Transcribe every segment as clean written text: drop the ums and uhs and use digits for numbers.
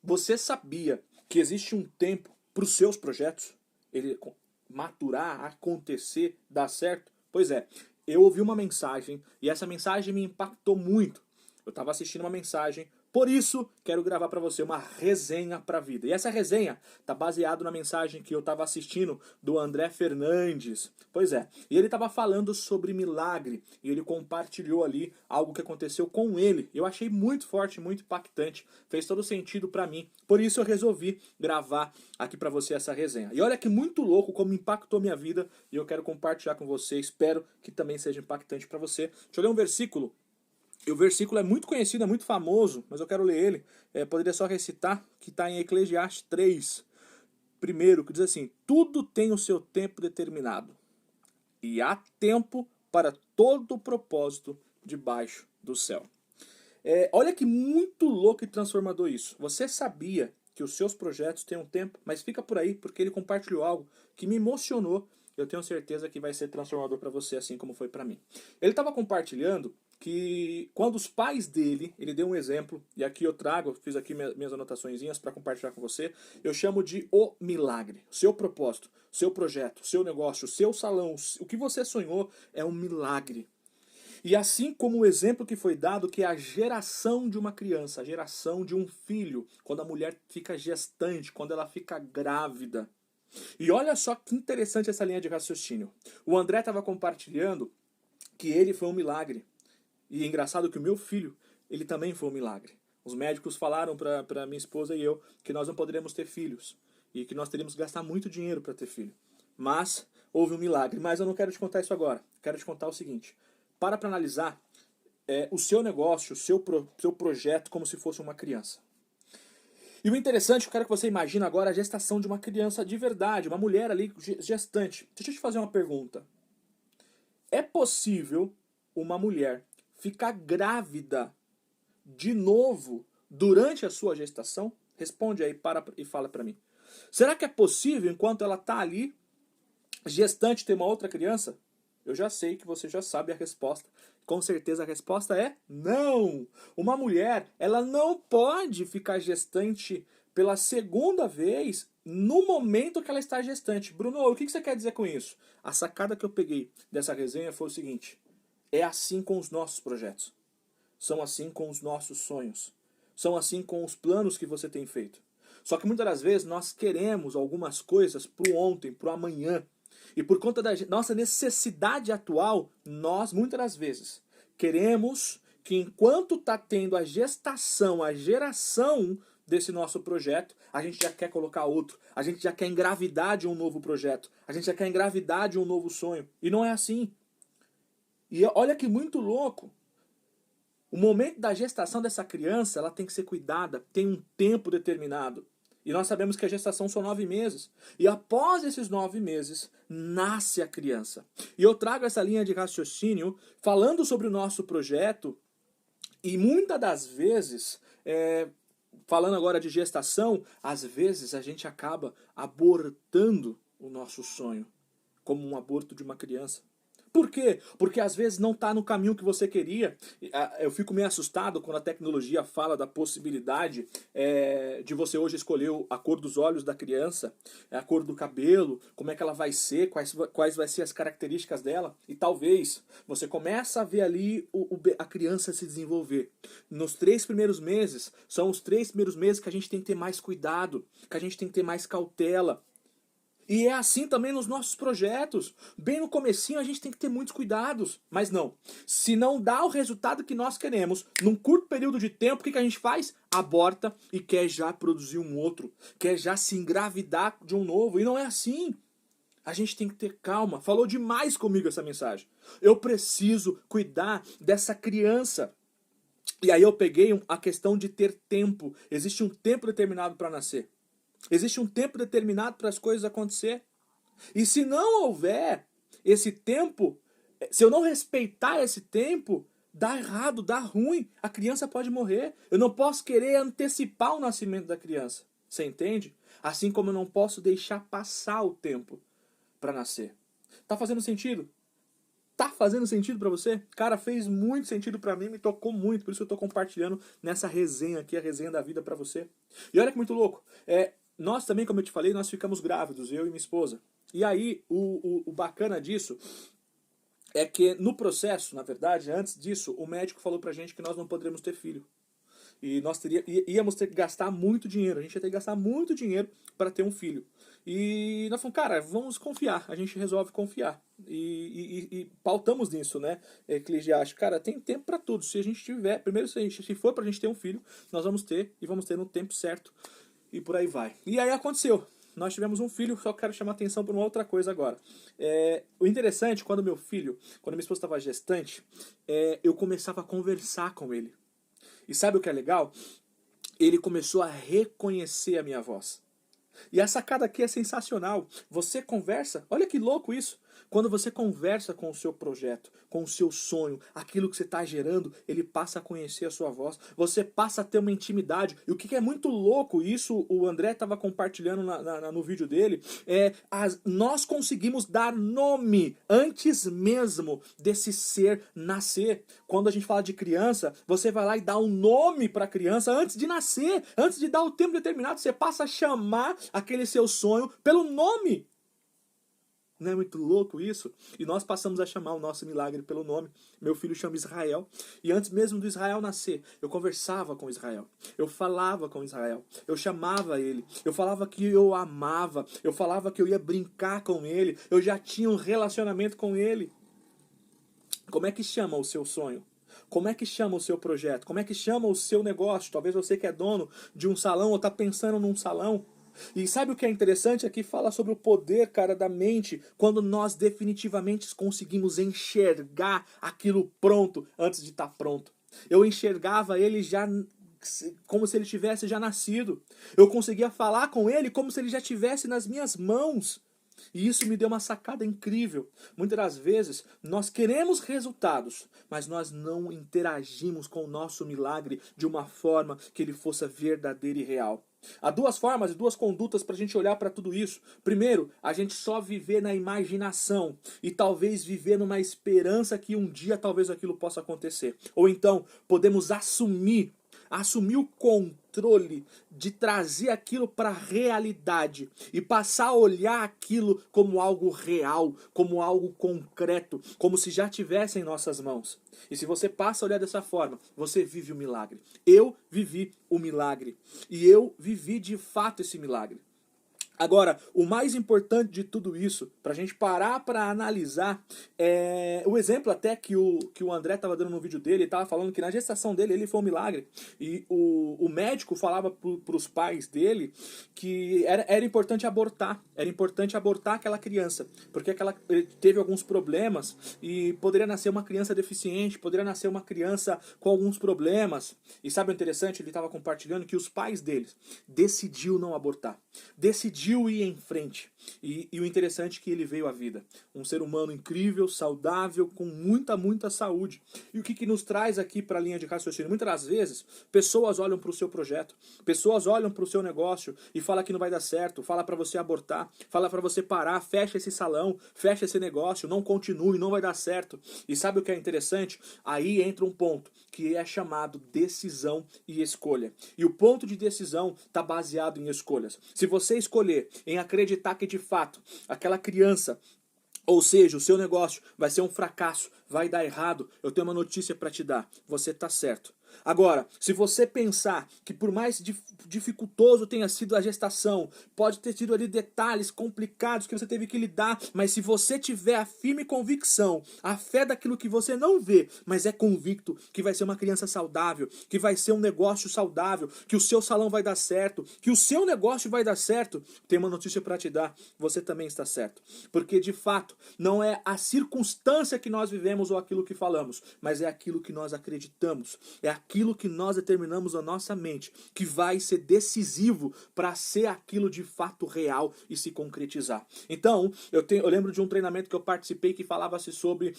Você sabia que existe um tempo para os seus projetos? Ele maturar, acontecer, dar certo? Pois é, eu ouvi uma mensagem e essa mensagem me impactou muito. Eu estava assistindo uma mensagem, por isso quero gravar para você uma resenha para a vida. E essa resenha tá baseada na mensagem que eu estava assistindo do André Fernandes. Pois é, e ele estava falando sobre milagre e ele compartilhou ali algo que aconteceu com ele. Eu achei muito forte, muito impactante, fez todo sentido para mim. Por isso eu resolvi gravar aqui para você essa resenha. E olha que muito louco como impactou minha vida e eu quero compartilhar com você. Espero que também seja impactante para você. Deixa eu ler um versículo. E o versículo é muito conhecido, é muito famoso, mas eu quero ler ele. Poderia só recitar, que está em Eclesiastes 3, primeiro, que diz assim: tudo tem o seu tempo determinado, e há tempo para todo o propósito debaixo do céu. Olha que muito louco e transformador isso. Você sabia que os seus projetos têm um tempo, mas fica por aí, porque ele compartilhou algo que me emocionou. Eu tenho certeza que vai ser transformador para você, assim como foi para mim. Ele estava compartilhando que quando os pais dele, ele deu um exemplo, e aqui eu trago, fiz aqui minhas anotaçõezinhas para compartilhar com você, eu chamo de o milagre. O seu propósito, o seu projeto, o seu negócio, o seu salão, o que você sonhou é um milagre. E assim como o exemplo que foi dado, que é a geração de uma criança, a geração de um filho, quando a mulher fica gestante, quando ela fica grávida. E olha só que interessante essa linha de raciocínio. O André estava compartilhando que ele foi um milagre. E é engraçado que o meu filho, ele também foi um milagre. Os médicos falaram para minha esposa e eu que nós não poderíamos ter filhos. E que nós teríamos que gastar muito dinheiro para ter filho. Mas houve um milagre. Mas eu não quero te contar isso agora. Quero te contar o seguinte. Para analisar o seu negócio, o seu projeto como se fosse uma criança. E o interessante, eu quero que você imagine agora a gestação de uma criança de verdade, uma mulher ali gestante. Deixa eu te fazer uma pergunta. É possível uma mulher ficar grávida de novo durante a sua gestação? Responde aí, para e fala para mim. Será que é possível, enquanto ela está ali, gestante, ter uma outra criança? Eu já sei que você já sabe a resposta. Com certeza a resposta é não. Uma mulher, ela não pode ficar gestante pela segunda vez no momento que ela está gestante. Bruno, o que você quer dizer com isso? A sacada que eu peguei dessa resenha foi o seguinte: é assim com os nossos projetos. São assim com os nossos sonhos. São assim com os planos que você tem feito. Só que muitas das vezes nós queremos algumas coisas pro ontem, pro amanhã. E por conta da nossa necessidade atual, nós muitas das vezes queremos que enquanto está tendo a gestação, a geração desse nosso projeto, a gente já quer colocar outro, a gente já quer engravidar de um novo projeto, a gente já quer engravidar de um novo sonho. E não é assim. E olha que muito louco. O momento da gestação dessa criança, ela tem que ser cuidada, tem um tempo determinado. E nós sabemos que a gestação são 9 meses. E após esses 9 meses, nasce a criança. E eu trago essa linha de raciocínio falando sobre o nosso projeto. E muitas das vezes, falando agora de gestação, às vezes a gente acaba abortando o nosso sonho, como um aborto de uma criança. Por quê? Porque às vezes não está no caminho que você queria. Eu fico meio assustado quando a tecnologia fala da possibilidade de você hoje escolher a cor dos olhos da criança, a cor do cabelo, como é que ela vai ser, quais vai ser as características dela. E talvez você comece a ver ali a criança se desenvolver. Nos 3 primeiros meses, são os 3 primeiros meses que a gente tem que ter mais cuidado, que a gente tem que ter mais cautela. E é assim também nos nossos projetos. Bem no comecinho a gente tem que ter muitos cuidados. Mas não. Se não dá o resultado que nós queremos, num curto período de tempo, o que a gente faz? Aborta e quer já produzir um outro. Quer já se engravidar de um novo. E não é assim. A gente tem que ter calma. Falou demais comigo essa mensagem. Eu preciso cuidar dessa criança. E aí eu peguei a questão de ter tempo. Existe um tempo determinado para nascer. Existe um tempo determinado para as coisas acontecer. E se não houver esse tempo, se eu não respeitar esse tempo, dá errado, dá ruim. A criança pode morrer. Eu não posso querer antecipar o nascimento da criança. Você entende? Assim como eu não posso deixar passar o tempo para nascer. Tá fazendo sentido? Tá fazendo sentido pra você? Cara, fez muito sentido pra mim, me tocou muito, por isso eu tô compartilhando nessa resenha aqui, a resenha da vida pra você. E olha que muito louco, nós também, como eu te falei, nós ficamos grávidos, eu e minha esposa. E aí, o bacana disso é que no processo, na verdade, antes disso, o médico falou pra gente que nós não poderíamos ter filho. E nós íamos ter que gastar muito dinheiro. A gente ia ter que gastar muito dinheiro para ter um filho. E nós falamos, cara, vamos confiar. A gente resolve confiar. E pautamos nisso, né? Eclesiástico. Cara, tem tempo para tudo. Se a gente tiver, primeiro, se for pra gente ter um filho, nós vamos ter e vamos ter no tempo certo. E por aí vai. E aí aconteceu. Nós tivemos um filho, só quero chamar atenção para uma outra coisa agora. O interessante, quando minha esposa estava gestante, eu começava a conversar com ele. E sabe o que é legal? Ele começou a reconhecer a minha voz. E a sacada aqui é sensacional. Você conversa, olha que louco isso. Quando você conversa com o seu projeto, com o seu sonho, aquilo que você está gerando, ele passa a conhecer a sua voz. Você passa a ter uma intimidade. E o que é muito louco, isso o André estava compartilhando no vídeo dele, nós conseguimos dar nome antes mesmo desse ser nascer. Quando a gente fala de criança, você vai lá e dá um nome para a criança antes de nascer, antes de dar o tempo determinado, você passa a chamar aquele seu sonho pelo nome. Não é muito louco isso? E nós passamos a chamar o nosso milagre pelo nome. Meu filho chama Israel. E antes mesmo do Israel nascer, eu conversava com Israel. Eu falava com Israel. Eu chamava ele. Eu falava que eu amava. Eu falava que eu ia brincar com ele. Eu já tinha um relacionamento com ele. Como é que chama o seu sonho? Como é que chama o seu projeto? Como é que chama o seu negócio? Talvez você que é dono de um salão ou está pensando num salão. E sabe o que é interessante? Aqui fala sobre o poder, cara, da mente, quando nós definitivamente conseguimos enxergar aquilo pronto antes de estar pronto. Eu enxergava ele já como se ele tivesse já nascido. Eu conseguia falar com ele como se ele já tivesse nas minhas mãos. E isso me deu uma sacada incrível. Muitas das vezes nós queremos resultados, mas nós não interagimos com o nosso milagre de uma forma que ele fosse verdadeiro e real. Há duas formas e duas condutas para a gente olhar para tudo isso. Primeiro, a gente só viver na imaginação e talvez viver numa esperança que um dia talvez aquilo possa acontecer. Ou então, podemos assumir o controle de trazer aquilo para a realidade e passar a olhar aquilo como algo real, como algo concreto, como se já tivesse em nossas mãos. E se você passa a olhar dessa forma, você vive o milagre. Eu vivi o milagre e eu vivi de fato esse milagre. Agora, o mais importante de tudo isso, para a gente parar para analisar, o exemplo até que o André estava dando no vídeo dele, ele estava falando que na gestação dele ele foi um milagre. E o médico falava para os pais dele que era importante abortar. Era importante abortar aquela criança, porque ele teve alguns problemas e poderia nascer uma criança deficiente, poderia nascer uma criança com alguns problemas. E sabe o interessante? Ele estava compartilhando que os pais deles decidiu não abortar. Decidiu ir em frente. E o interessante é que ele veio à vida. Um ser humano incrível, saudável, com muita saúde. E o que nos traz aqui para a linha de raciocínio? Muitas das vezes, pessoas olham para o seu projeto, pessoas olham para o seu negócio e falam que não vai dar certo, fala para você abortar, fala para você parar, fecha esse salão, fecha esse negócio, não continue, não vai dar certo. E sabe o que é interessante? Aí entra um ponto que é chamado decisão e escolha. E o ponto de decisão está baseado em escolhas. Se você escolher em acreditar que de fato aquela criança, ou seja, o seu negócio vai ser um fracasso, vai dar errado, eu tenho uma notícia para te dar, você está certo. Agora, se você pensar que por mais dificultoso tenha sido a gestação, pode ter tido ali detalhes complicados que você teve que lidar, mas se você tiver a firme convicção, a fé daquilo que você não vê, mas é convicto que vai ser uma criança saudável, que vai ser um negócio saudável, que o seu salão vai dar certo, que o seu negócio vai dar certo, tem uma notícia para te dar, você também está certo. Porque de fato, não é a circunstância que nós vivemos ou aquilo que falamos, mas é aquilo que nós acreditamos, é aquilo que nós determinamos na nossa mente, que vai ser decisivo para ser aquilo de fato real e se concretizar. Então, eu lembro de um treinamento que eu participei que falava-se sobre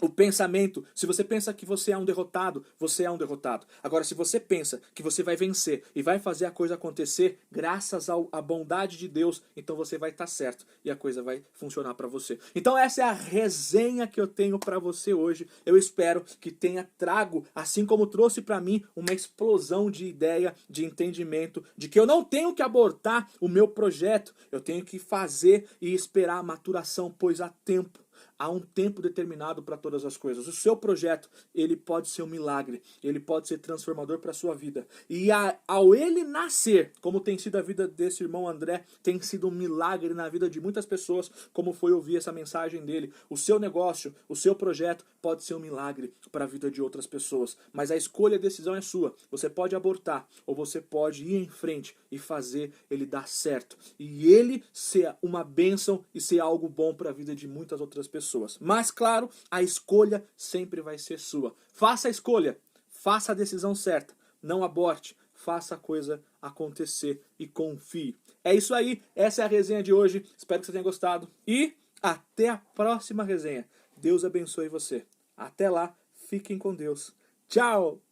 o pensamento, se você pensa que você é um derrotado, você é um derrotado. Agora, se você pensa que você vai vencer e vai fazer a coisa acontecer graças à bondade de Deus, então você vai estar certo e a coisa vai funcionar para você. Então essa é a resenha que eu tenho para você hoje. Eu espero que tenha trago, assim como trouxe para mim, uma explosão de ideia, de entendimento, de que eu não tenho que abortar o meu projeto, eu tenho que fazer e esperar a maturação, pois há tempo. Há um tempo determinado para todas as coisas. O seu projeto, ele pode ser um milagre. Ele pode ser transformador para a sua vida. E ao ele nascer, como tem sido a vida desse irmão André, tem sido um milagre na vida de muitas pessoas, como foi ouvir essa mensagem dele. O seu negócio, o seu projeto pode ser um milagre para a vida de outras pessoas. Mas a escolha e a decisão é sua. Você pode abortar ou você pode ir em frente e fazer ele dar certo. E ele ser uma bênção e ser algo bom para a vida de muitas outras pessoas. Mas, claro, a escolha sempre vai ser sua. Faça a escolha, faça a decisão certa, não aborte, faça a coisa acontecer e confie. É isso aí, essa é a resenha de hoje, espero que você tenha gostado e até a próxima resenha. Deus abençoe você. Até lá, fiquem com Deus. Tchau!